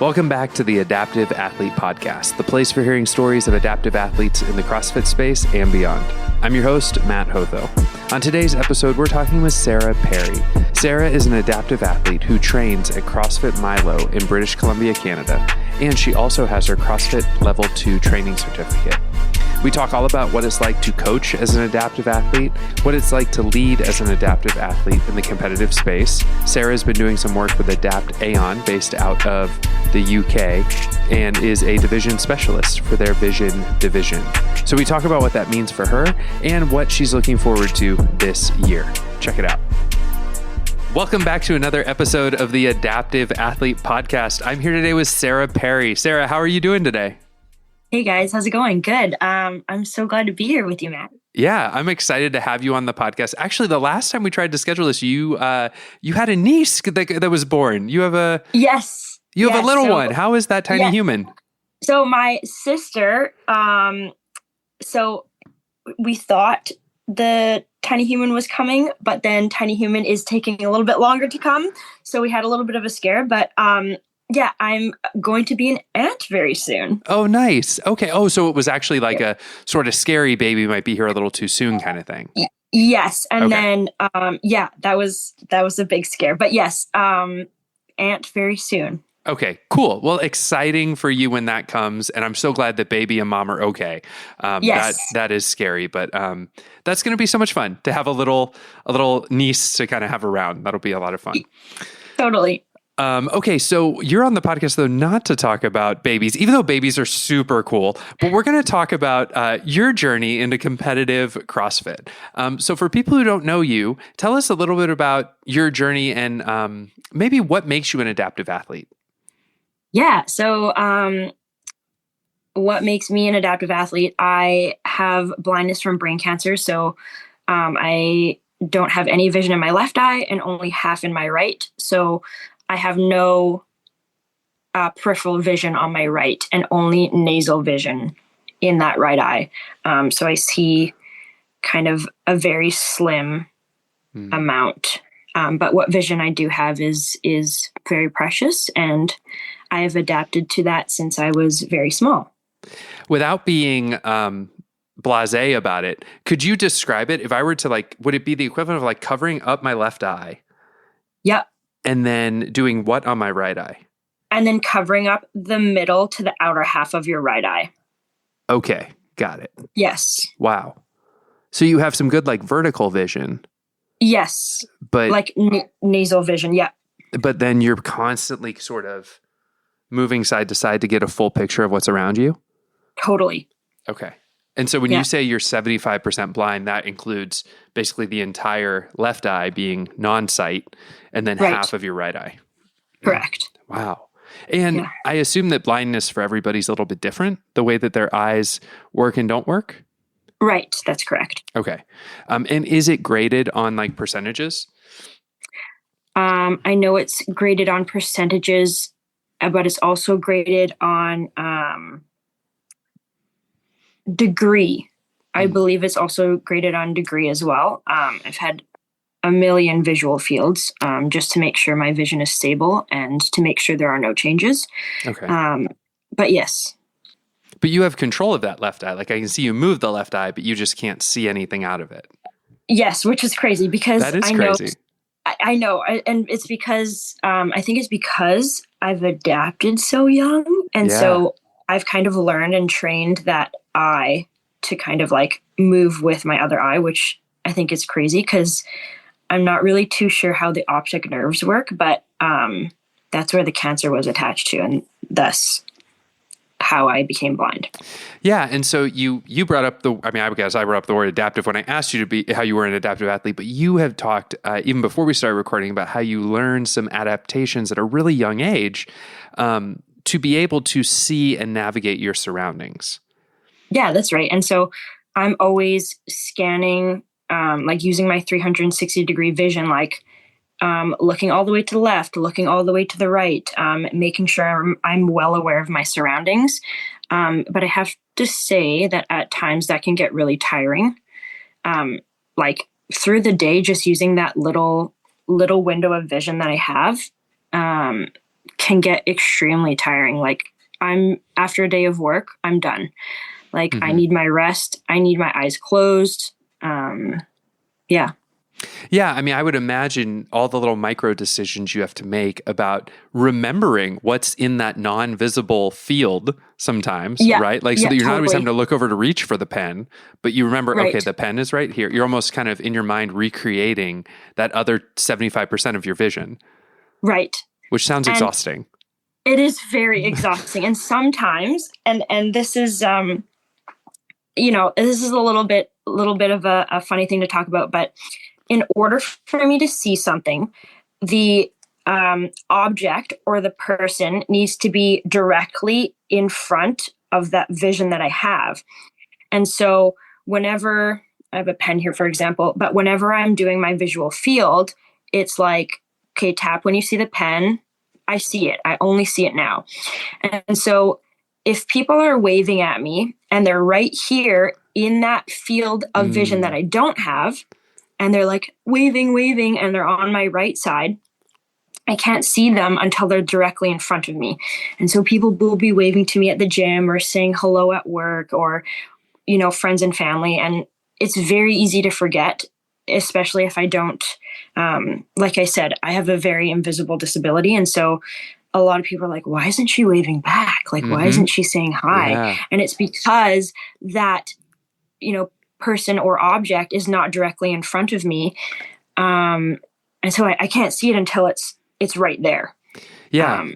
Welcome back to the Adaptive Athlete Podcast, the place for hearing stories of adaptive athletes in the CrossFit space and beyond. I'm your host, Matt Hotho. On today's episode, we're talking with Sarah Perry. Sarah is an adaptive athlete who trains at CrossFit Milo in British Columbia, Canada, and she also has her CrossFit Level 2 training certificate. We talk all about what it's like to coach as an adaptive athlete, what it's like to lead as an adaptive athlete in the competitive space. Sarah's been doing some work with Adapt Aon based out of the UK and is a division specialist for their vision division. So we talk about what that means for her and what she's looking forward to this year. Check it out. Welcome back to another episode of the Adaptive Athlete Podcast. I'm here today with Sarah Perry. Sarah, how are you doing today? Hey guys, how's it going? Good. I'm so glad to be here with you, Matt. Yeah, I'm excited to have you on the podcast. Actually, the last time we tried to schedule this, you had a niece that was born. You have a You have a little one. How is that tiny human? So my sister, so we thought the tiny human was coming, but then tiny human is taking a little bit longer to come. So we had a little bit of a scare, but yeah, I'm going to be an aunt very soon. Oh, nice. Okay. Oh, so it was actually like a sort of scary baby might be here a little too soon kind of thing. Yes. And then, that was a big scare. But yes, aunt very soon. Okay, cool. Well, exciting for you when that comes. And I'm so glad that baby and mom are okay. Yes. That is scary, but that's going to be so much fun to have a little niece to kind of have around. That'll be a lot of fun. Totally. Okay, so you're on the podcast, though, not to talk about babies, even though babies are super cool, but we're going to talk about your journey into competitive CrossFit. So for people who don't know you, tell us a little bit about your journey and maybe what makes you an adaptive athlete. Yeah, so what makes me an adaptive athlete? I have blindness from brain cancer, so I don't have any vision in my left eye and only half in my right. So I have no peripheral vision on my right and only nasal vision in that right eye. So I see kind of a very slim amount. But what vision I do have is very precious, and I have adapted to that since I was very small. Without being blasé about it, could you describe it? If I were to would it be the equivalent of covering up my left eye? Yep. And then doing what on my right eye? And then covering up the middle to the outer half of your right eye. Okay, got it. Yes. Wow. So you have some good vertical vision. Yes. But nasal vision, yeah. But then you're constantly sort of moving side to side to get a full picture of what's around you? Totally. Okay. And so when you say you're 75% blind, that includes basically the entire left eye being non-sight and then half of your right eye. Correct. Wow. And I assume that blindness for everybody's a little bit different, the way that their eyes work and don't work? Right. That's correct. Okay. And is it graded on percentages? I know it's graded on percentages, but it's also graded on degree. I believe it's also graded on degree as well. I've had a million visual fields just to make sure my vision is stable and to make sure there are no changes. Okay. But yes. But you have control of that left eye. I can see you move the left eye, but you just can't see anything out of it. Yes, which is crazy because that is crazy. I know. And it's because I think it's because I've adapted so young. And so I've kind of learned and trained that eye to kind of move with my other eye, which I think is crazy because I'm not really too sure how the optic nerves work, but that's where the cancer was attached to, and thus how I became blind. Yeah. And so you brought up I guess I brought up the word adaptive when I asked you to be how you were an adaptive athlete, but you have talked even before we started recording about how you learned some adaptations at a really young age to be able to see and navigate your surroundings. Yeah, that's right. And so I'm always scanning, using my 360 degree vision, looking all the way to the left, looking all the way to the right, making sure I'm well aware of my surroundings. But I have to say that at times that can get really tiring. Through the day, just using that little window of vision that I have can get extremely tiring. Like after a day of work, I'm done. Like I need my rest. I need my eyes closed. Yeah. Yeah. I mean, I would imagine all the little micro decisions you have to make about remembering what's in that non-visible field sometimes, right? Like, so that you're not always having to look over to reach for the pen, but you remember, okay, the pen is right here. You're almost kind of in your mind recreating that other 75% of your vision. Right. Which sounds exhausting. It is very exhausting. And sometimes, and this is, this is a little bit of a funny thing to talk about, but in order for me to see something, the object or the person needs to be directly in front of that vision that I have. And so whenever I have a pen here, for example, but whenever I'm doing my visual field, it's like, okay, tap when you see the pen. I see it. I only see it now. And so if people are waving at me and they're right here in that field of vision that I don't have, and they're like waving, and they're on my right side, I can't see them until they're directly in front of me. And so people will be waving to me at the gym or saying hello at work or, friends and family. And it's very easy to forget, especially if I don't, like I said, I have a very invisible disability. And so a lot of people are like, why isn't she waving back? Like, why isn't she saying hi? Yeah. And it's because that, person or object is not directly in front of me. And so I can't see it until it's right there. Yeah.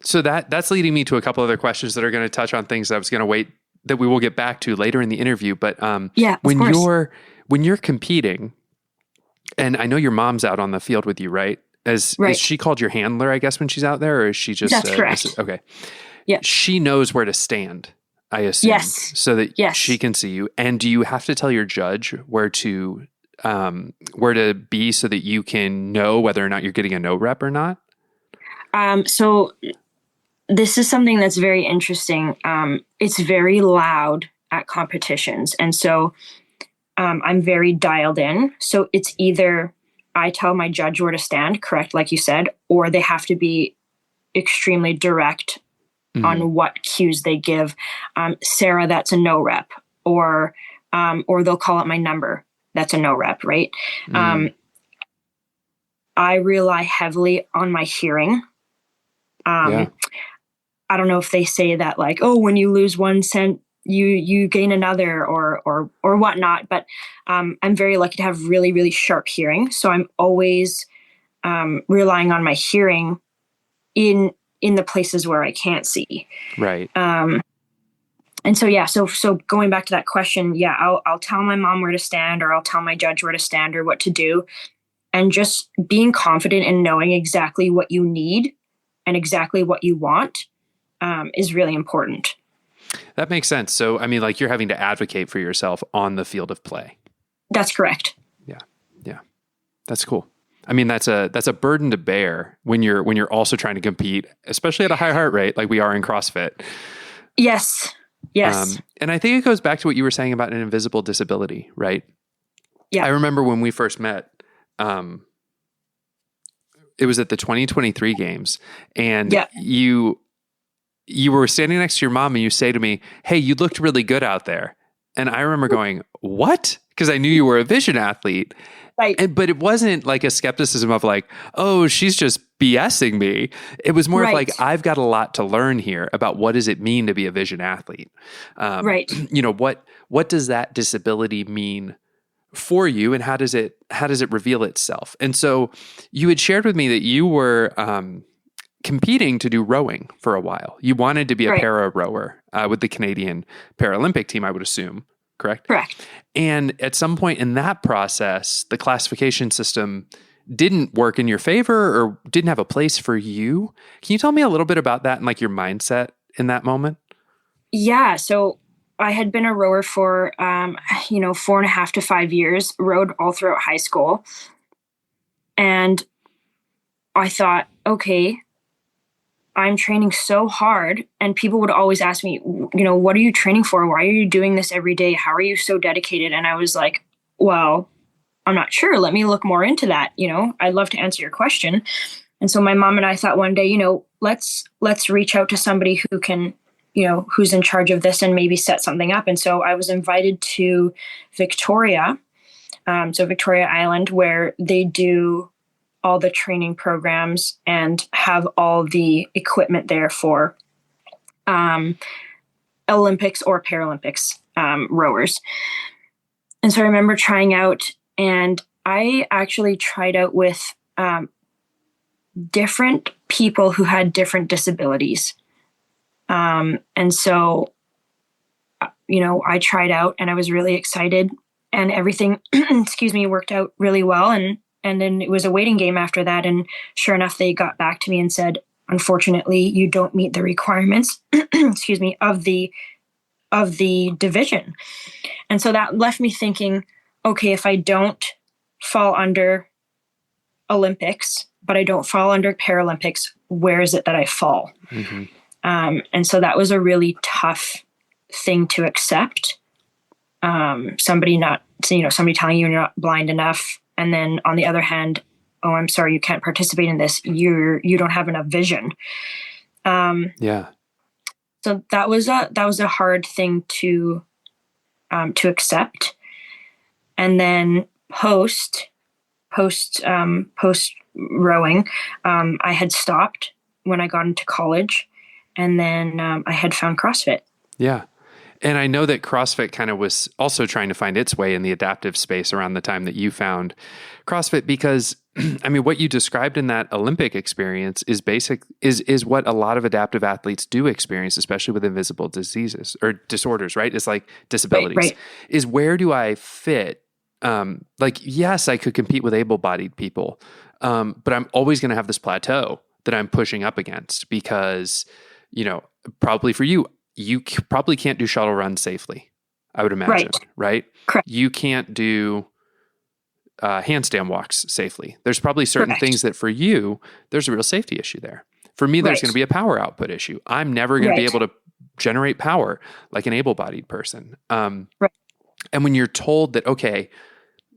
So that's leading me to a couple other questions that are going to touch on things that I was going to wait that we will get back to later in the interview. But when you're competing, and I know your mom's out on the field with you, right? Is she called your handler, I guess, when she's out there, or is she just... That's correct. Okay. Yeah. She knows where to stand, I assume. Yes. So that she can see you. And do you have to tell your judge where to be so that you can know whether or not you're getting a no rep or not? So this is something that's very interesting. It's very loud at competitions. And so I'm very dialed in. So it's either I tell my judge where to stand, correct, like you said, or they have to be extremely direct on what cues they give. Sarah, that's a no rep, or they'll call it my number. That's a no rep, right? I rely heavily on my hearing. I don't know if they say that like, oh, when you lose 1 cent, you gain another or whatnot. But I'm very lucky to have really, really sharp hearing. So I'm always relying on my hearing in the places where I can't see. Right. And so, so going back to that question, I'll tell my mom where to stand, or I'll tell my judge where to stand or what to do. And just being confident in knowing exactly what you need and exactly what you want is really important. That makes sense. So, I mean, like you're having to advocate for yourself on the field of play. That's correct. Yeah. Yeah. That's cool. I mean, that's a burden to bear when you're also trying to compete, especially at a high heart rate, like we are in CrossFit. Yes. Yes. And I think it goes back to what you were saying about an invisible disability, right? Yeah. I remember when we first met, it was at the 2023 games, and you were standing next to your mom and you say to me, "Hey, you looked really good out there." And I remember going, "What?" Because I knew you were a vision athlete. Right. But it wasn't like a skepticism of like, "Oh, she's just BSing me." It was more of like, I've got a lot to learn here about what does it mean to be a vision athlete. Right. What does that disability mean for you, and how does it reveal itself? And so you had shared with me that you were competing to do rowing for a while. You wanted to be a para rower with the Canadian Paralympic team, I would assume, correct? Correct. And at some point in that process, the classification system didn't work in your favor or didn't have a place for you. Can you tell me a little bit about that and like your mindset in that moment? Yeah. So I had been a rower for, 4.5 to 5 years, rowed all throughout high school. And I thought, okay, I'm training so hard. And people would always ask me, what are you training for? Why are you doing this every day? How are you so dedicated? And I was like, well, I'm not sure. Let me look more into that. I'd love to answer your question. And so my mom and I thought one day, let's reach out to somebody who can, who's in charge of this and maybe set something up. And so I was invited to Victoria, so Victoria Island, where they do all the training programs and have all the equipment there for Olympics or Paralympics rowers. And so I remember trying out, and I actually tried out with different people who had different disabilities. And so, I tried out and I was really excited, and everything, worked out really well. And then it was a waiting game after that. And sure enough, they got back to me and said, unfortunately, you don't meet the requirements, of the division. And so that left me thinking, okay, if I don't fall under Olympics, but I don't fall under Paralympics, where is it that I fall? Mm-hmm. And so that was a really tough thing to accept. Somebody telling you you're not blind enough. And then on the other hand, oh, I'm sorry, you can't participate in this. You don't have enough vision. Yeah. So that was a hard thing to accept. And then post rowing, I had stopped when I got into college, and then I had found CrossFit. Yeah. And I know that CrossFit kind of was also trying to find its way in the adaptive space around the time that you found CrossFit, because I mean, what you described in that Olympic experience is what a lot of adaptive athletes do experience, especially with invisible diseases or disorders, right? It's like disabilities. Right. Is where do I fit? Yes, I could compete with able-bodied people, but I'm always going to have this plateau that I'm pushing up against because, probably for you, probably can't do shuttle runs safely, I would imagine, right? Correct. You can't do handstand walks safely. There's probably certain things that for you, there's a real safety issue there. For me, there's going to be a power output issue. I'm never going to be able to generate power like an able-bodied person. And when you're told that, okay,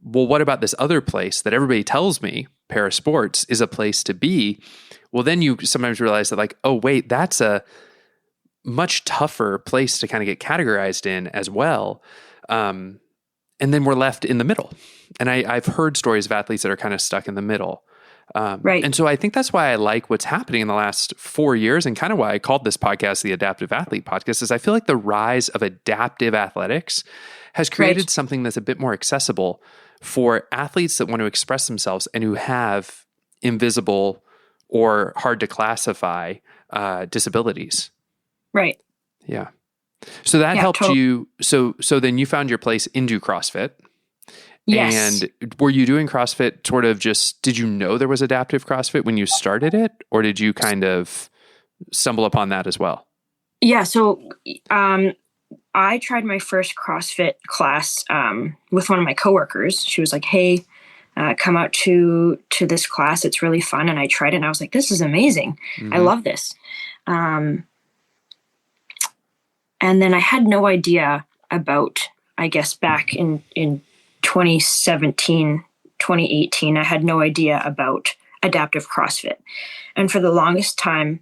well, what about this other place that everybody tells me, parasports, is a place to be? Well, then you sometimes realize that like, oh, wait, that's a much tougher place to kind of get categorized in as well. And then we're left in the middle. And I've heard stories of athletes that are kind of stuck in the middle. And so I think that's why I like what's happening in the last 4 years, and kind of why I called this podcast the Adaptive Athlete Podcast, is I feel like the rise of adaptive athletics has created something that's a bit more accessible for athletes that want to express themselves and who have invisible or hard to classify disabilities. Right. Yeah. So that helped you. So then you found your place into CrossFit. Yes. And were you doing CrossFit sort of did you know there was adaptive CrossFit when you started it, or did you kind of stumble upon that as well? Yeah. So, I tried my first CrossFit class, with one of my coworkers. She was like, hey, come out to this class. It's really fun. And I tried it and I was like, this is amazing. Mm-hmm. I love this. And then I had no idea about, I guess back in 2017, 2018, I had no idea about adaptive CrossFit. And for the longest time,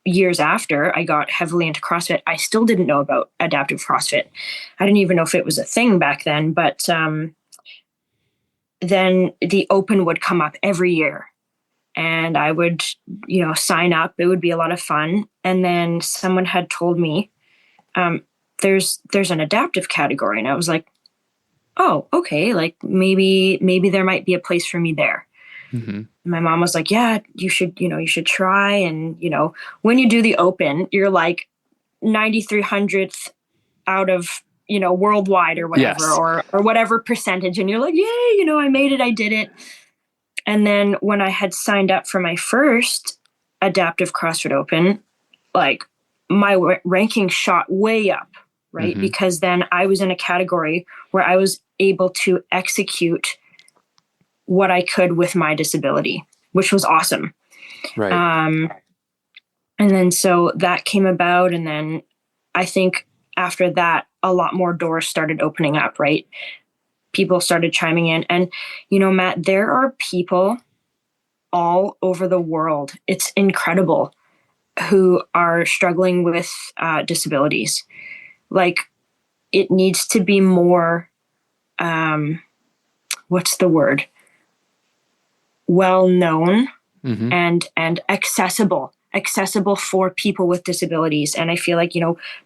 years after I got heavily into CrossFit, I still didn't know about adaptive CrossFit. I didn't even know if it was a thing back then, but then the Open would come up every year and I would, sign up. It would be a lot of fun. And then someone had told me, there's an adaptive category. And I was like, oh, okay. Like maybe there might be a place for me there. Mm-hmm. My mom was like, yeah, you should try. And, when you do the Open, you're like 9,300th out of, worldwide or whatever, yes. or whatever percentage. And you're like, yay, I made it. I did it. And then when I had signed up for my first adaptive CrossFit Open, like my ranking shot way up, right? Mm-hmm. Because then I was in a category where I was able to execute what I could with my disability, which was awesome. Right. And then so that came about. And then I think after that, a lot more doors started opening up, right? People started chiming in. And, Matt, there are people all over the world. It's incredible, who are struggling with disabilities. Like, it needs to be more, what's the word? Well known and accessible for people with disabilities. And I feel like,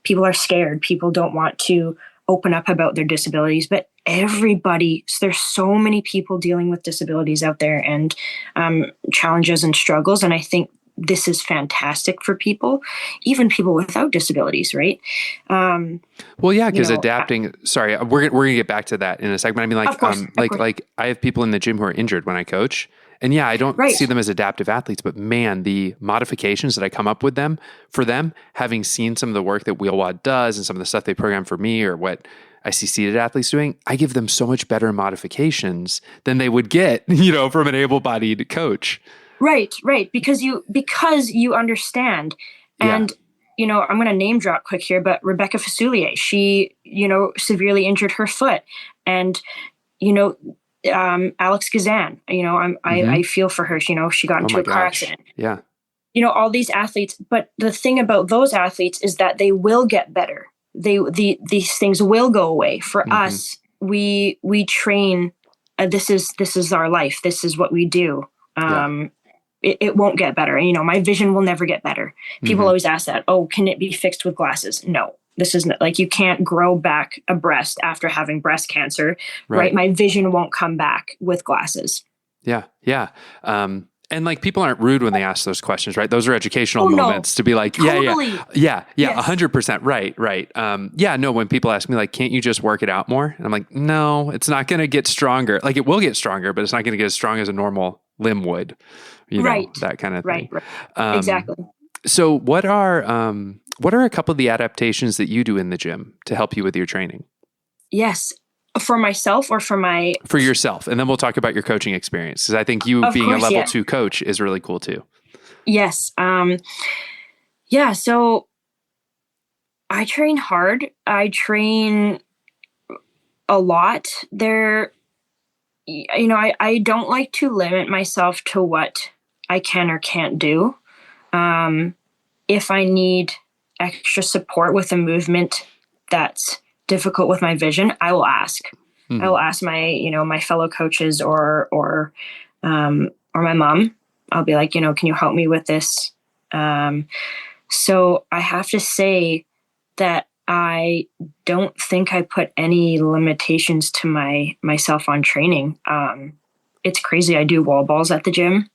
people are scared. People don't want to open up about their disabilities, but there's so many people dealing with disabilities out there, and challenges and struggles. And I think this is fantastic for people, even people without disabilities, right? Well, yeah, because adapting. Sorry, we're gonna get back to that in a second. I mean, of course. like I have people in the gym who are injured when I coach, and yeah, I don't see them as adaptive athletes, but man, the modifications that I come up with for them, having seen some of the work that WheelWOD does and some of the stuff they program for me, or what I see seated athletes doing, I give them so much better modifications than they would get, from an able-bodied coach. Right. Because you understand. And, I'm going to name drop quick here, but Rebecca Fasulier, she, severely injured her foot. And, Alex Gazan, I feel for her. She got into a car accident. Yeah. All these athletes. But the thing about those athletes is that they will get better. These things will go away. For us, we train. This is our life. This is what we do. It won't get better. My vision will never get better. People always ask that. Oh, can it be fixed with glasses? No, this is not, like, you can't grow back a breast after having breast cancer, right? My vision won't come back with glasses. Yeah. Yeah. And like, people aren't rude when they ask those questions, right? Those are educational moments to be like, totally. yeah, 100%. Right. No, when people ask me like, can't you just work it out more? And I'm like, no, it's not going to get stronger. Like, it will get stronger, but it's not going to get as strong as a normal limb would, that kind of thing. Right. Exactly. So what are a couple of the adaptations that you do in the gym to help you with your training? Yes. For myself or for yourself. And then we'll talk about your coaching experience, because I think you being a level 2 coach is really cool too. Yes. So I train hard. I train a lot. I don't like to limit myself to what I can or can't do. If I need extra support with a movement that's difficult with my vision, I will ask. I will ask my fellow coaches or my mom. I'll be like, can you help me with this? So I have to say that I don't think I put any limitations to myself on training. It's crazy. I do wall balls at the gym.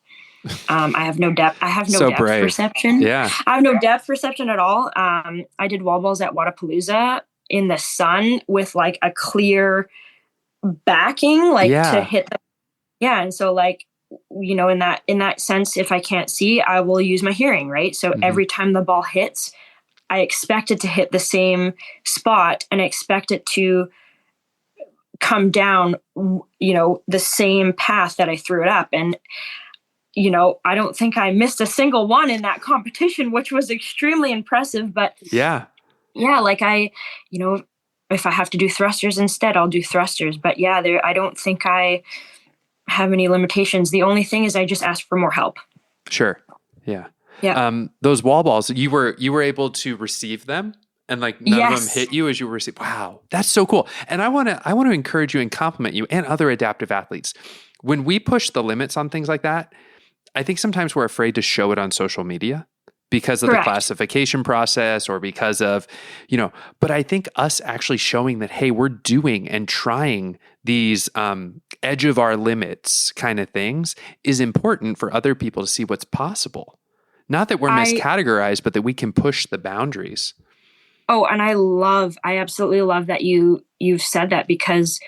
I have no depth. I have no depth perception. Yeah. I have no depth perception at all. I did wall balls at Wadapalooza in the sun with like a clear backing, to hit and so in that sense, if I can't see, I will use my hearing, right? So every time the ball hits, I expect it to hit the same spot, and I expect it to come down the same path that I threw it up. And I don't think I missed a single one in that competition, which was extremely impressive. But if I have to do thrusters instead, I'll do thrusters. But I don't think I have any limitations. The only thing is I just ask for more help. Sure. Yeah. Yeah. Those wall balls, you were able to receive them, and like none of them hit you as you were receiving. Wow, that's so cool. And I want to encourage you and compliment you and other adaptive athletes. When we push the limits on things like that, I think sometimes we're afraid to show it on social media because of the classification process, or because of, but I think us actually showing that, hey, we're doing and trying these edge of our limits kind of things is important for other people to see what's possible. Not that we're miscategorized, but that we can push the boundaries. Oh, and I absolutely love that you've said that, because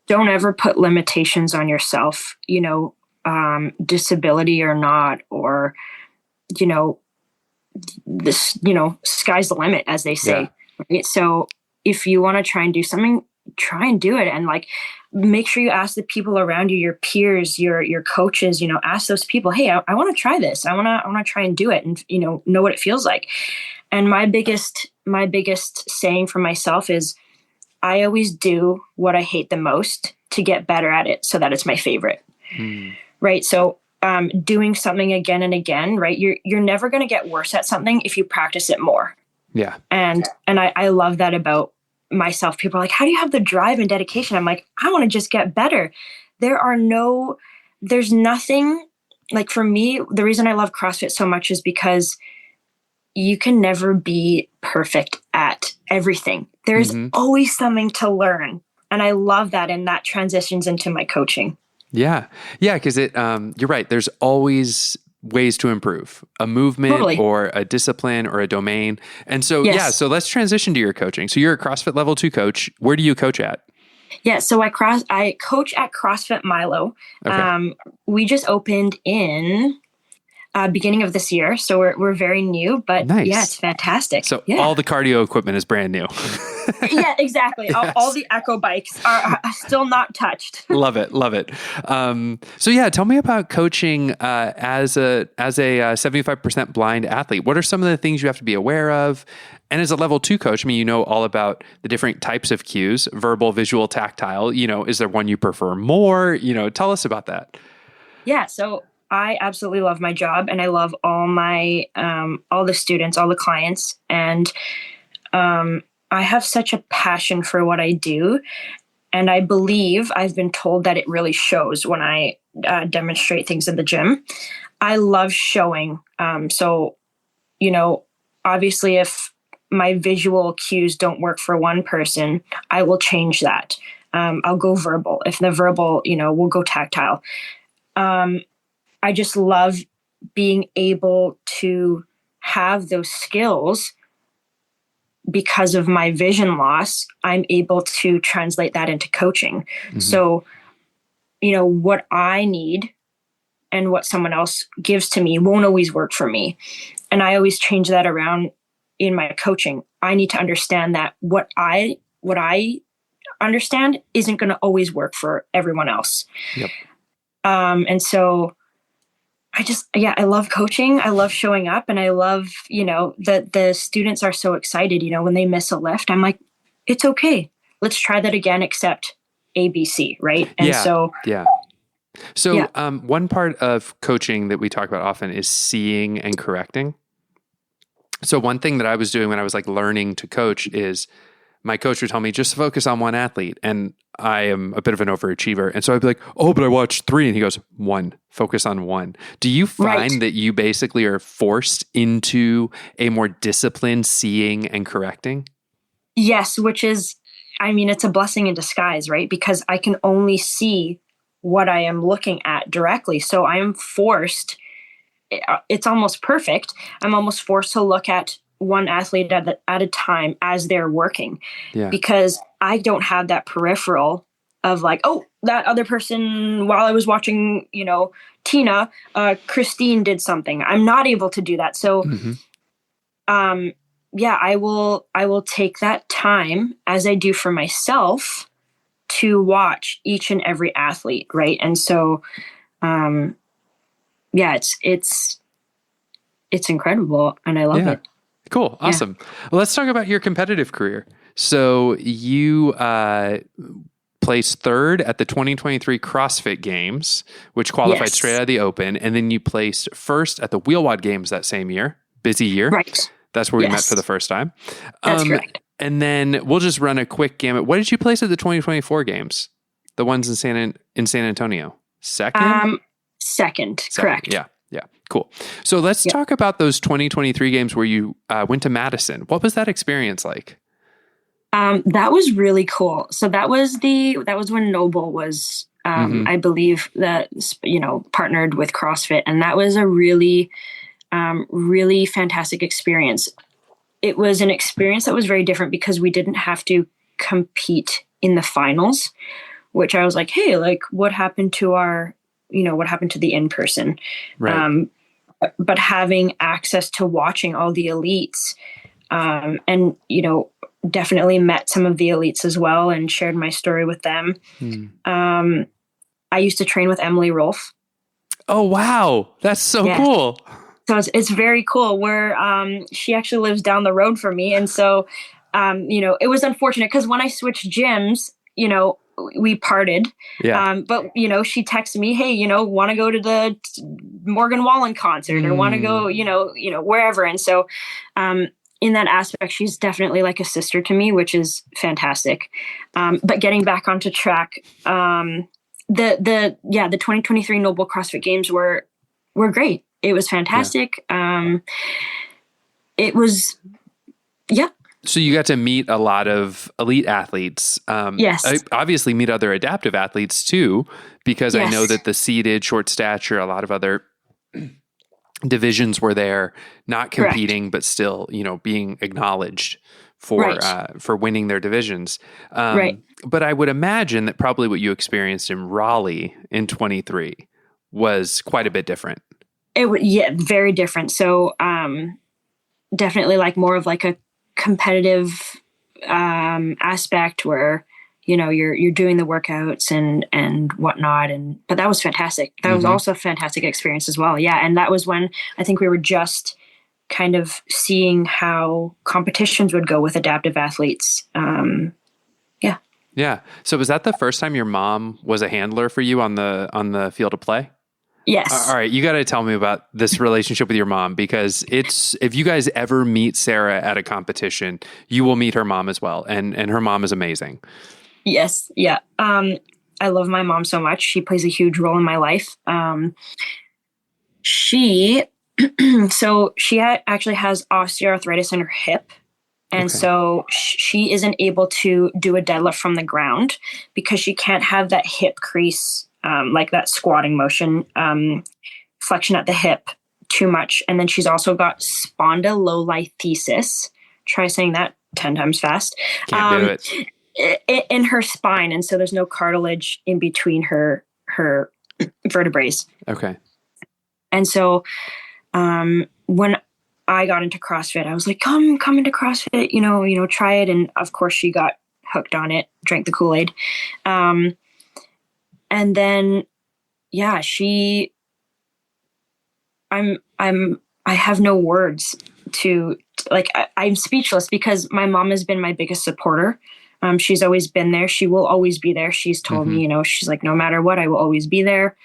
don't ever put limitations on yourself, disability or not, or, this, sky's the limit, as they say. Yeah. Right? So if you want to try and do something, try and do it. And make sure you ask the people around you, your peers, your coaches, ask those people, hey, I want to try this. I want to try and do it, and, know what it feels like. And my biggest saying for myself is, I always do what I hate the most to get better at it, so that it's my favorite. Right. So doing something again and again, right? You're never going to get worse at something if you practice it more. Yeah. And I love that about myself. People are like, how do you have the drive and dedication? I'm like, I want to just get better. There's nothing like, for me, the reason I love CrossFit so much is because you can never be perfect at everything. There's always something to learn. And I love that. And that transitions into my coaching. Yeah. Yeah. Cause you're right. There's always ways to improve a movement or a discipline or a domain. And so, so let's transition to your coaching. So you're a CrossFit level 2 coach. Where do you coach at? Yeah. So I coach at CrossFit Milo. Okay. We just opened in beginning of this year. So we're very new, but nice. Yeah, it's fantastic. So all the cardio equipment is brand new. Yeah, exactly. Yes. All the echo bikes are still not touched. Love it. Love it. So yeah, tell me about coaching as a 75% blind athlete. What are some of the things you have to be aware of? And as a level 2 coach, I mean, you know all about the different types of cues, verbal, visual, tactile. Is there one you prefer more? Tell us about that. Yeah. So I absolutely love my job, and I love all my all the students, all the clients, and I have such a passion for what I do, and I believe I've been told that it really shows when I demonstrate things in the gym. I love showing. So, obviously, if my visual cues don't work for one person, I will change that. I'll go verbal. If the verbal, we'll go tactile. I just love being able to have those skills. Because of my vision loss, I'm able to translate that into coaching. Mm-hmm. So, what I need and what someone else gives to me won't always work for me. And I always change that around in my coaching. I need to understand that what I understand isn't going to always work for everyone else. Yep. And so I love coaching. I love showing up, and I love, that the students are so excited, when they miss a lift. I'm like, it's okay. Let's try that again, except ABC. Right. And So one part of coaching that we talk about often is seeing and correcting. So one thing that I was doing when I was learning to coach is my coach would tell me just focus on one athlete. And I am a bit of an overachiever. And so I'd be like, oh, but I watched 3. And he goes, 1, focus on 1. Do you find that you basically are forced into a more disciplined seeing and correcting? Yes, which is, it's a blessing in disguise, right? Because I can only see what I am looking at directly. So I am forced, it's almost perfect. I'm almost forced to look at one athlete at a time as they're working, because I don't have that peripheral of that other person while I was watching, Tina, Christine did something. I'm not able to do that. So, I will take that time, as I do for myself, to watch each and every athlete. Right. And so, it's incredible, and I love it. Cool. Awesome. Yeah. Well, let's talk about your competitive career. So you placed 3rd at the 2023 CrossFit Games, which qualified straight out of the Open. And then you placed 1st at the Wheelwad Games that same year. Busy year. Right. That's where we met for the first time. That's correct. And then we'll just run a quick gamut. What did you place at the 2024 Games? The ones in San Antonio? Second? Second. Correct. Yeah. Yeah. Cool. So let's talk about those 2023 games where you went to Madison. What was that experience like? That was really cool. So that was when Noble was, I believe that, partnered with CrossFit. And that was a really, really fantastic experience. It was an experience that was very different because we didn't have to compete in the finals, which I was like, hey, what happened to what happened to the in-person? Right. But having access to watching all the elites, and, definitely met some of the elites as well and shared my story with them. I used to train with Emily Rolfe. Oh, wow. That's so cool. So it's very cool, where she actually lives down the road from me. And so, it was unfortunate because when I switched gyms, we parted. Yeah. But she texted me, hey, want to go to the Morgan Wallen concert or want to go, wherever. And so, in that aspect, she's definitely like a sister to me, which is fantastic. But getting back onto track, the 2023 Noble CrossFit Games were great. It was fantastic. Yeah. It was, yeah. So you got to meet a lot of elite athletes. Yes. I obviously meet other adaptive athletes too, because I know that the seated, short stature, a lot of other divisions were there, not competing, but still, being acknowledged for winning their divisions. But I would imagine that probably what you experienced in Raleigh in 23 was quite a bit different. Very different. So, definitely like more of like a competitive aspect where you're doing the workouts and whatnot, but that was fantastic. That was also a fantastic experience as well. Yeah. And that was when I think we were just kind of seeing how competitions would go with adaptive athletes. Yeah. So was that the first time your mom was a handler for you on the field of play? Yes. All right. You got to tell me about this relationship with your mom, because if you guys ever meet Sarah at a competition, you will meet her mom as well. And her mom is amazing. Yes. Yeah. I love my mom so much. She plays a huge role in my life. She actually has osteoarthritis in her hip. And so she isn't able to do a deadlift from the ground because she can't have that hip crease, like that squatting motion, flexion at the hip too much. And then she's also got spondylolisthesis. Try saying that 10 times fast. Can't do it. In her spine. And so there's no cartilage in between her vertebrae. Okay. And so when I got into CrossFit, I was like, come into CrossFit, try it. And of course she got hooked on it, drank the Kool-Aid. And then, yeah, I have no words to I'm speechless because my mom has been my biggest supporter. She's always been there. She will always be there. She's told me, she's like, no matter what, I will always be there.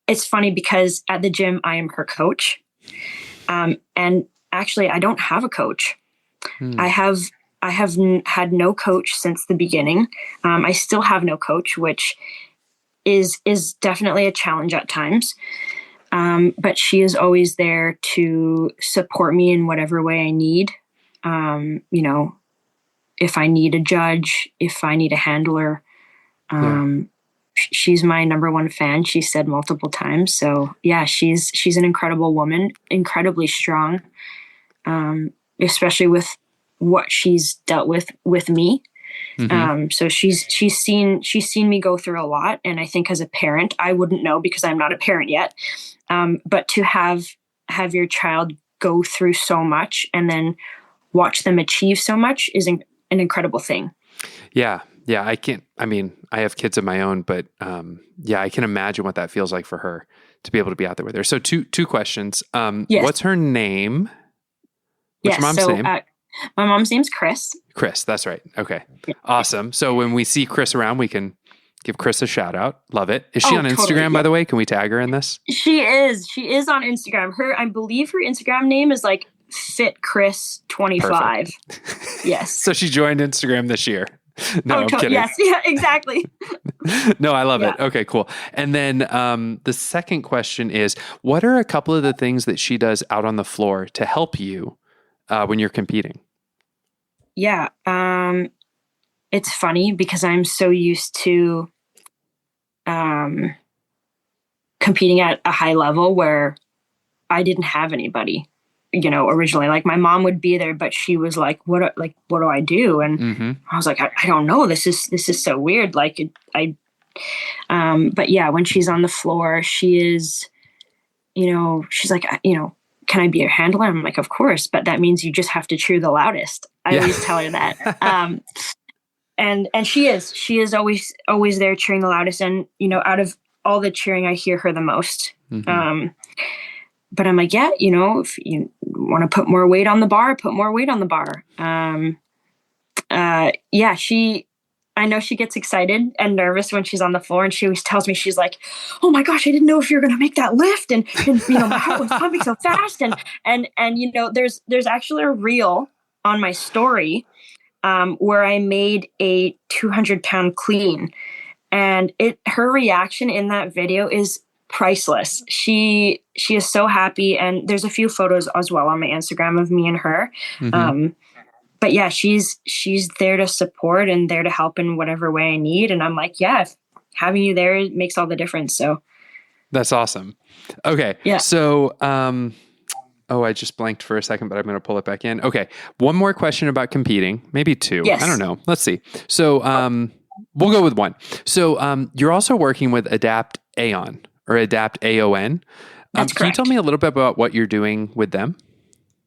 It's funny because at the gym, I am her coach. And actually I don't have a coach. I have had no coach since the beginning. I still have no coach, which is definitely a challenge at times. But she is always there to support me in whatever way I need. If I need a judge, if I need a handler, she's my number one fan. She said multiple times. So yeah, she's an incredible woman, incredibly strong, especially with what she's dealt with me. So she's seen me go through a lot. And I think as a parent, I wouldn't know because I'm not a parent yet. But to have your child go through so much and then watch them achieve so much is an incredible thing. Yeah. Yeah. I have kids of my own, but I can imagine what that feels like for her to be able to be out there with her. So two questions. Yes. What's her name? What's your mom's name? My mom's name's Chris. Chris, that's right. Okay. Yeah. Awesome. So when we see Chris around, we can give Chris a shout out. Love it. Is she on Instagram, totally, by the way? Can we tag her in this? She is. She is on Instagram. I believe her Instagram name is like FitChris25. Yes. So she joined Instagram this year. No, I'm kidding. Yes. Yeah, exactly. No, I love it. Okay, cool. And then the second question is, what are a couple of the things that she does out on the floor to help you when you're competing? Yeah. It's funny because I'm so used to competing at a high level where I didn't have anybody, originally. Like my mom would be there, but she was like, what do I do? And I was like, I don't know. This is so weird. But yeah, when she's on the floor, she is, she's like, can I be your handler? I'm like, of course, but that means you just have to cheer the loudest. I always tell her that. And she is always there cheering the loudest. And, out of all the cheering, I hear her the most. But I'm like, yeah, if you want to put more weight on the bar, put more weight on the bar. yeah, I know she gets excited and nervous when she's on the floor, and she always tells me, she's like, "Oh my gosh, I didn't know if you were going to make that lift." And my heart was pumping so fast. And there's actually a reel on my story, where I made a 200-pound clean, and her reaction in that video is priceless. She is so happy. And there's a few photos as well on my Instagram of me and her. Mm-hmm. But yeah, she's there to support and there to help in whatever way I need. And I'm like, yeah, having you there makes all the difference. So That's awesome. Okay. yeah. So, I just blanked for a second, but I'm going to pull it back in. Okay. One more question about competing, maybe two. Yes. I don't know. Let's see. So, we'll go with one. So, you're also working with Adaptaon or Adaptaon. That's can you tell me a little bit about what you're doing with them?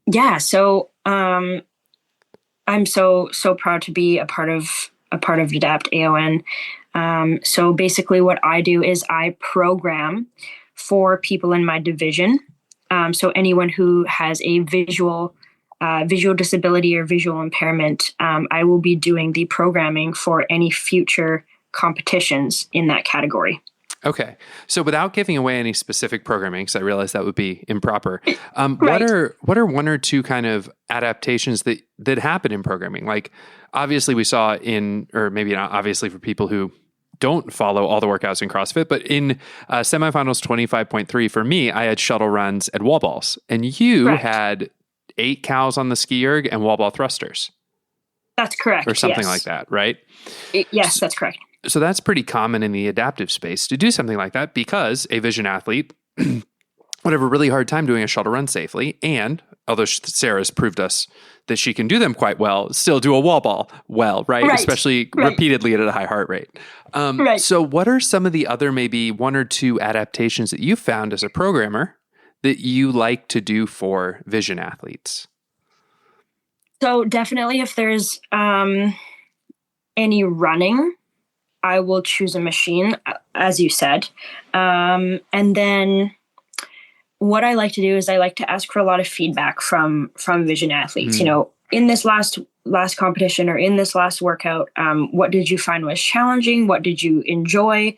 Yeah. So, I'm so proud to be a part of Adaptaon. So basically what I do is I program for people in my division. So anyone who has a visual disability or visual impairment, I will be doing the programming for any future competitions in that category. Okay. So without giving away any specific programming, because I realize that would be improper, Right. what are one or two kind of adaptations that happen in programming? Like, obviously we saw or maybe not obviously for people who don't follow all the workouts in CrossFit, but in semifinals 25.3, for me, I had shuttle runs and wall balls, and you Correct. had 8 cows on the ski erg and wall ball thrusters. That's correct. Or something yes. like that, right? Yes, that's correct. So that's pretty common in the adaptive space to do something like that, because a vision athlete would have a really hard time doing a shuttle run safely. And although Sarah's proved us that she can do them quite well, still do a wall ball well, right? Especially repeatedly at a high heart rate. Right. So what are some of the other maybe one or two adaptations that you found as a programmer that you like to do for vision athletes? So definitely if there's any running, I will choose a machine, as you said. And then what I like to do is I like to ask for a lot of feedback from vision athletes. In this last competition or in this last workout, what did you find was challenging? What did you enjoy?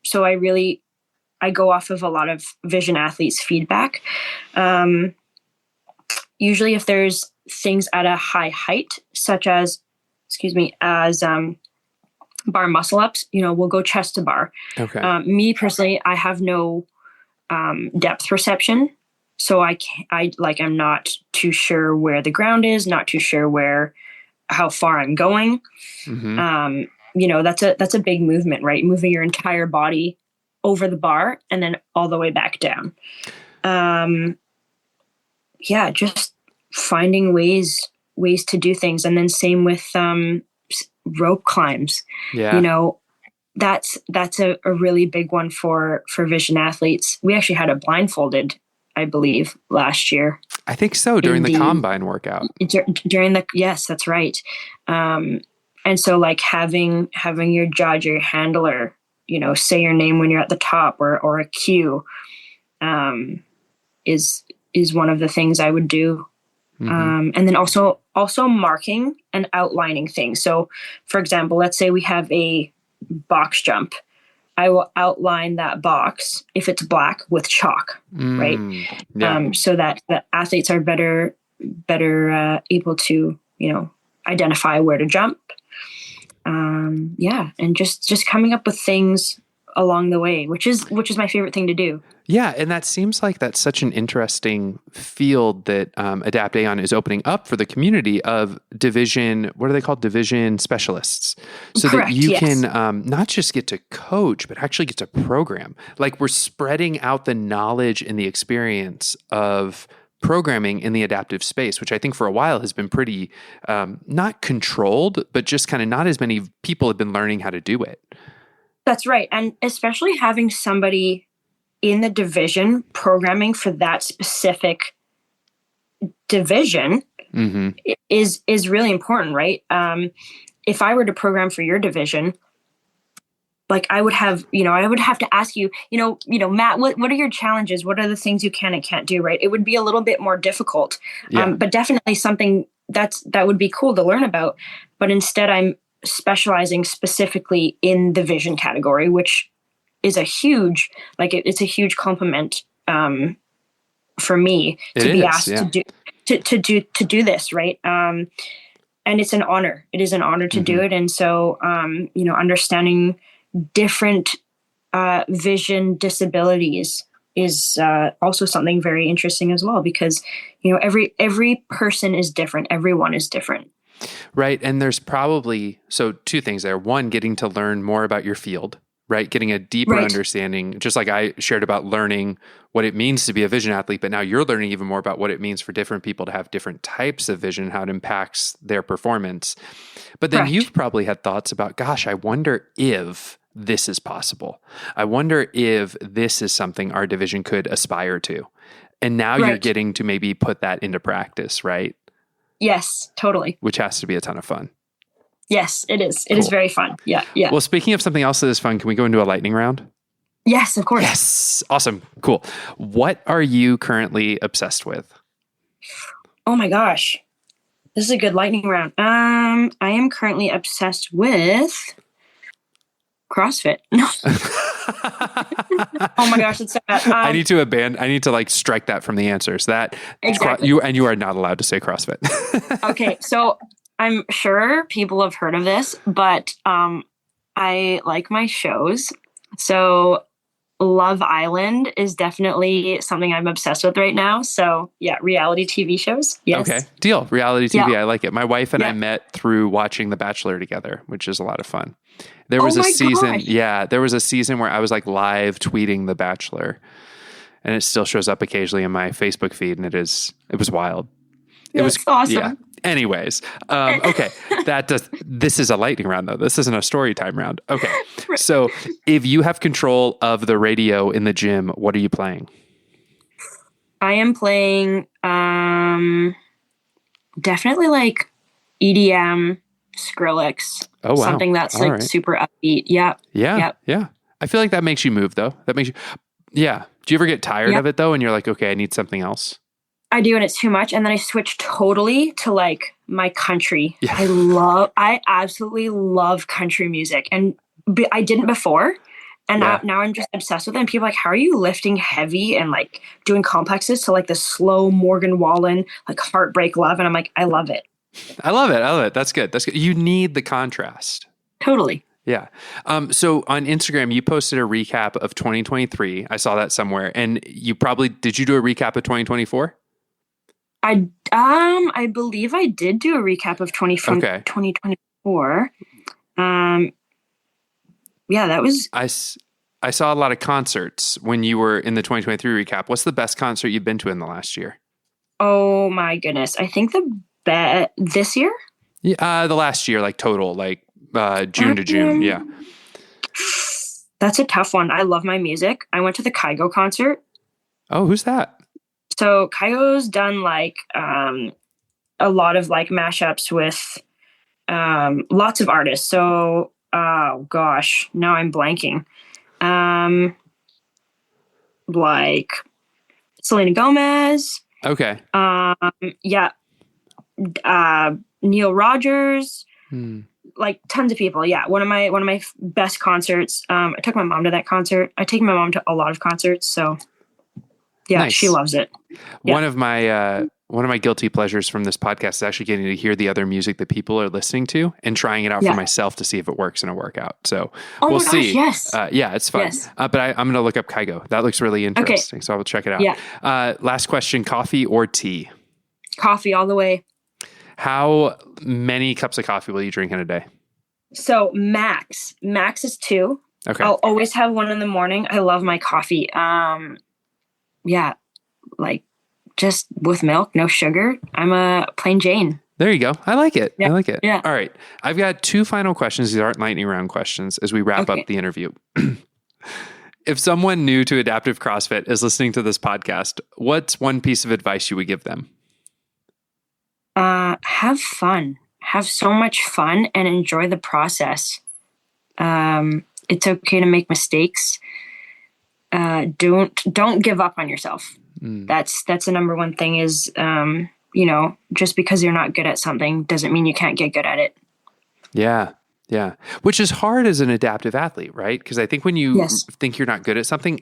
So I go off of a lot of vision athletes' feedback. Usually if there's things at a high height, such as bar muscle ups, we'll go chest to bar. Okay. Me personally, I have no depth perception. So I'm not too sure where the ground is, not too sure how far I'm going. Mm-hmm. That's a big movement, right? Moving your entire body over the bar and then all the way back down. Just finding ways to do things. And then same with rope climbs. Yeah. That's a really big one for vision athletes. We actually had it blindfolded, I believe, last year. I think so, during the combine workout. Yes, that's right. And so like having your judge or your handler, say your name when you're at the top or a cue, is one of the things I would do. Mm-hmm. And then also marking and outlining things. So for example, let's say we have a box jump. I will outline that box if it's black with chalk, right? Yeah. So that the athletes are better able to, identify where to jump. And just coming up with things along the way, which is my favorite thing to do. Yeah, and that seems like that's such an interesting field that Adaptaon is opening up for the community of division, what are they called? Division specialists. So Correct, that you yes. can not just get to coach, but actually get to program. Like we're spreading out the knowledge and the experience of programming in the adaptive space, which I think for a while has been pretty not controlled, but just kind of not as many people have been learning how to do it. That's right. And especially having somebody in the division programming for that specific division mm-hmm. is really important, right? If I were to program for your division, like I would have to ask you, Matt, what are your challenges? What are the things you can and can't do, right? It would be a little bit more difficult, Yeah. but definitely something that would be cool to learn about. But instead I'm specializing specifically in the vision category, which is a huge, like it's a huge compliment for me to be asked to do this. Right. And it's an honor. It is an honor to do it. And so, understanding different vision disabilities is also something very interesting as well, because, every person is different. Everyone is different. Right. And there's probably, so two things there. One, getting to learn more about your field, right? Getting a deeper understanding, just like I shared about learning what it means to be a vision athlete, but now you're learning even more about what it means for different people to have different types of vision, how it impacts their performance. But then you've probably had thoughts about, gosh, I wonder if this is possible. I wonder if this is something our division could aspire to. And now you're getting to maybe put that into practice, right? Yes, totally. Which has to be a ton of fun. Yes, it is. It is very fun. Yeah. Yeah. Well, speaking of something else that is fun, can we go into a lightning round? Yes, of course. Yes. Awesome. Cool. What are you currently obsessed with? Oh my gosh. This is a good lightning round. I am currently obsessed with CrossFit. No. Oh my gosh, it's so bad. I need to like strike that from the answers. That exactly. You are not allowed to say CrossFit. Okay, so I'm sure people have heard of this, but I like my shows. So Love Island is definitely something I'm obsessed with right now. So yeah, reality TV shows. Yes. Okay, deal. Reality TV. Yeah. I like it. My wife and I met through watching The Bachelor together, which is a lot of fun. There was a season. Gosh. Yeah, there was a season where I was like live tweeting The Bachelor, and it still shows up occasionally in my Facebook feed, and it was wild. It was awesome. Yeah. Anyways, okay. This is a lightning round though. This isn't a story time round. Okay. So if you have control of the radio in the gym, what are you playing? I am playing definitely like EDM, Skrillex. Oh, wow. Something that's all like right. super upbeat. Yeah. Yeah. Yep. Yeah. I feel like that makes you move though. Yeah. Do you ever get tired of it though? And you're like, okay, I need something else. I do, and it's too much. And then I switch totally to like my country. Yeah. I absolutely love country music, and I didn't before. And now I'm just obsessed with it. And people are like, how are you lifting heavy and like doing complexes to like the slow Morgan Wallen, like Heartbreak Love? And I'm like, I love it. I love it. That's good. You need the contrast. Totally. Yeah. So on Instagram, you posted a recap of 2023. I saw that somewhere. And did you do a recap of 2024? I believe I did do a recap of 2024. Yeah, that was... I saw a lot of concerts when you were in the 2023 recap. What's the best concert you've been to in the last year? Oh my goodness. I think this year? Yeah, the last year, like total, like June to June. Yeah. That's a tough one. I love my music. I went to the Kygo concert. Oh, who's that? So Kygo's done like a lot of like mashups with lots of artists. So, oh gosh, now I'm blanking. Like Selena Gomez. Okay. Yeah. Neil Rogers. Like tons of people. Yeah. One of my best concerts. I took my mom to that concert. I take my mom to a lot of concerts. So yeah, nice. She loves it. Yeah. One of my guilty pleasures from this podcast is actually getting to hear the other music that people are listening to and trying it out for myself to see if it works in a workout. So we'll see. Yes. Yeah, it's fun. Yes. But I'm going to look up Kygo. That looks really interesting. Okay. So I will check it out. Yeah. Last question, coffee or tea? Coffee all the way. How many cups of coffee will you drink in a day? So max is 2. Okay. I'll always have one in the morning. I love my coffee. Yeah, like just with milk, no sugar. I'm a plain Jane. There you go. I like it. Yeah. I like it. Yeah. All right. I've got 2 final questions. These aren't lightning round questions as we wrap up the interview. If someone new to adaptive CrossFit is listening to this podcast, what's one piece of advice you would give them? Have fun. Have so much fun and enjoy the process. It's okay to make mistakes. Don't give up on yourself. That's the number one thing is just because you're not good at something doesn't mean you can't get good at it. Yeah. Yeah. Which is hard as an adaptive athlete, right? Because I think when you think you're not good at something,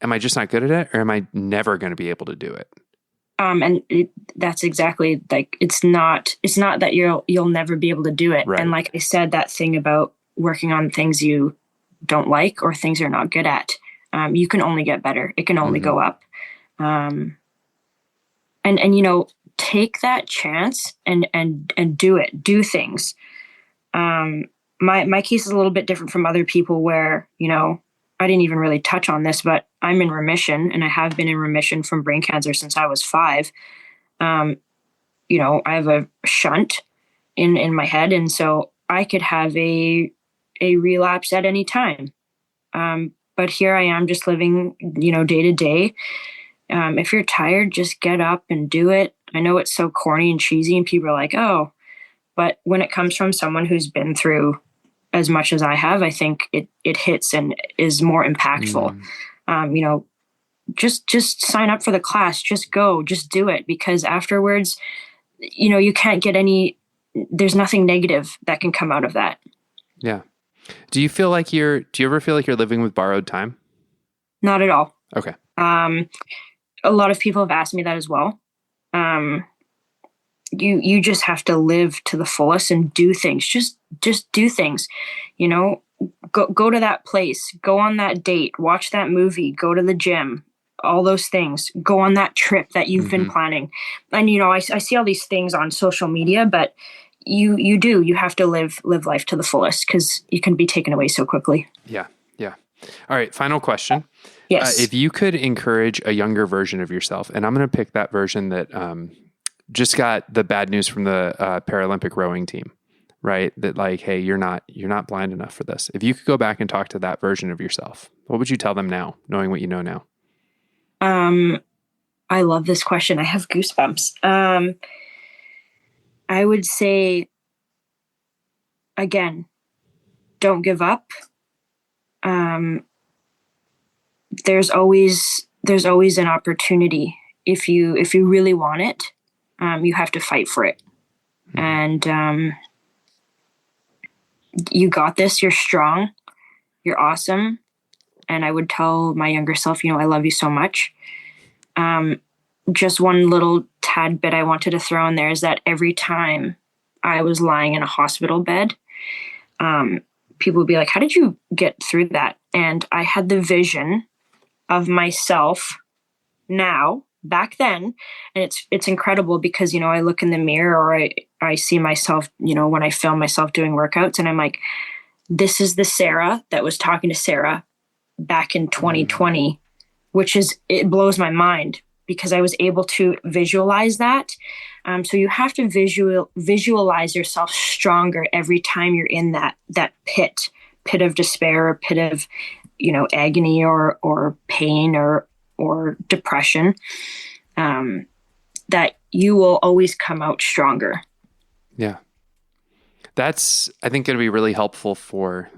am I just not good at it, or am I never going to be able to do it? That's exactly, like, it's not that you'll never be able to do it. Right. And like I said, that thing about working on things you don't like or things you're not good at, you can only get better. It can only go up. And take that chance and do things. My case is a little bit different from other people where, I didn't even really touch on this, but I'm in remission, and I have been in remission from brain cancer since I was 5. I have a shunt in my head. And so I could have a relapse at any time. But here I am just living, day to day. If you're tired, just get up and do it. I know it's so corny and cheesy and people are like, oh, but when it comes from someone who's been through as much as I have, I think it hits and is more impactful. Just sign up for the class, just go, just do it. Because afterwards, you can't get there's nothing negative that can come out of that. Yeah. Do you ever feel like you're living with borrowed time? Not at all. Okay. A lot of people have asked me that as well. You just have to live to the fullest and do things. Just do things, go to that place, go on that date, watch that movie, go to the gym, all those things, go on that trip that you've been planning. And, I see all these things on social media, but you have to live life to the fullest, because you can be taken away so quickly. Yeah. Yeah. All right. Final question. Yes. If you could encourage a younger version of yourself, and I'm going to pick that version that just got the bad news from the Paralympic rowing team, right? That like, hey, you're not blind enough for this. If you could go back and talk to that version of yourself, what would you tell them now, knowing what you know now? I love this question. I have goosebumps. I would say, again, don't give up. There's always an opportunity. If you really want it, you have to fight for it. And you got this. You're strong. You're awesome. And I would tell my younger self, I love you so much. Just one little tad bit I wanted to throw in there is that every time I was lying in a hospital bed, people would be like, how did you get through that? And I had the vision of myself now, back then. And it's incredible because, I look in the mirror or I see myself, when I film myself doing workouts, and I'm like, this is the Sarah that was talking to Sarah back in 2020, it blows my mind because I was able to visualize that. So you have to visualize yourself stronger every time you're in that pit of despair, or pit of, agony or pain or depression, that you will always come out stronger. Yeah. That's, I think, going to be really helpful for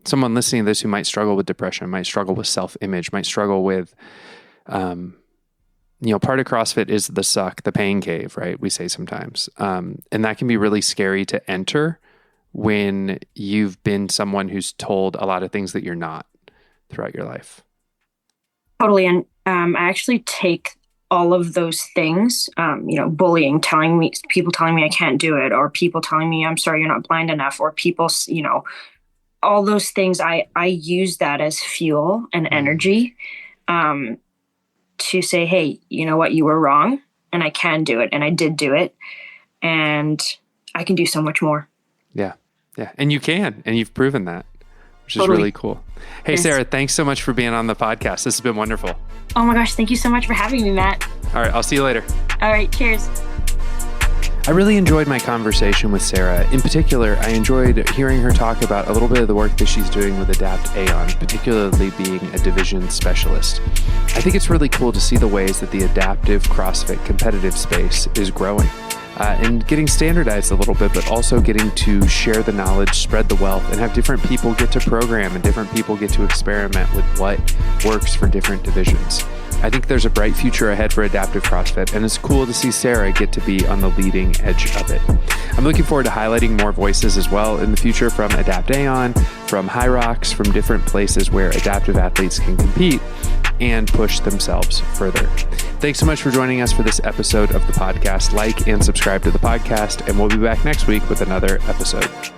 someone listening to this who might struggle with depression, might struggle with self-image, might struggle with, part of CrossFit is the suck, the pain cave, right? We say sometimes. And that can be really scary to enter when you've been someone who's told a lot of things that you're not throughout your life. Totally. And I actually take all of those things, bullying, people telling me I can't do it, or people telling me, I'm sorry, you're not blind enough, or people, all those things. I use that as fuel and energy, to say, hey, you know what, you were wrong and I can do it. And I did do it, and I can do so much more. Yeah. Yeah. And you can, and you've proven that, which is really cool. Hey, yes. Sarah, thanks so much for being on the podcast. This has been wonderful. Oh my gosh. Thank you so much for having me, Matt. All right. I'll see you later. All right. Cheers. I really enjoyed my conversation with Sarah. In particular, I enjoyed hearing her talk about a little bit of the work that she's doing with Adapt Aeon, particularly being a division specialist. I think it's really cool to see the ways that the adaptive CrossFit competitive space is growing and getting standardized a little bit, but also getting to share the knowledge, spread the wealth, and have different people get to program and different people get to experiment with what works for different divisions. I think there's a bright future ahead for adaptive CrossFit, and it's cool to see Sarah get to be on the leading edge of it. I'm looking forward to highlighting more voices as well in the future from Adaptations, from High Rocks, from different places where adaptive athletes can compete and push themselves further. Thanks so much for joining us for this episode of the podcast. Like and subscribe to the podcast, and we'll be back next week with another episode.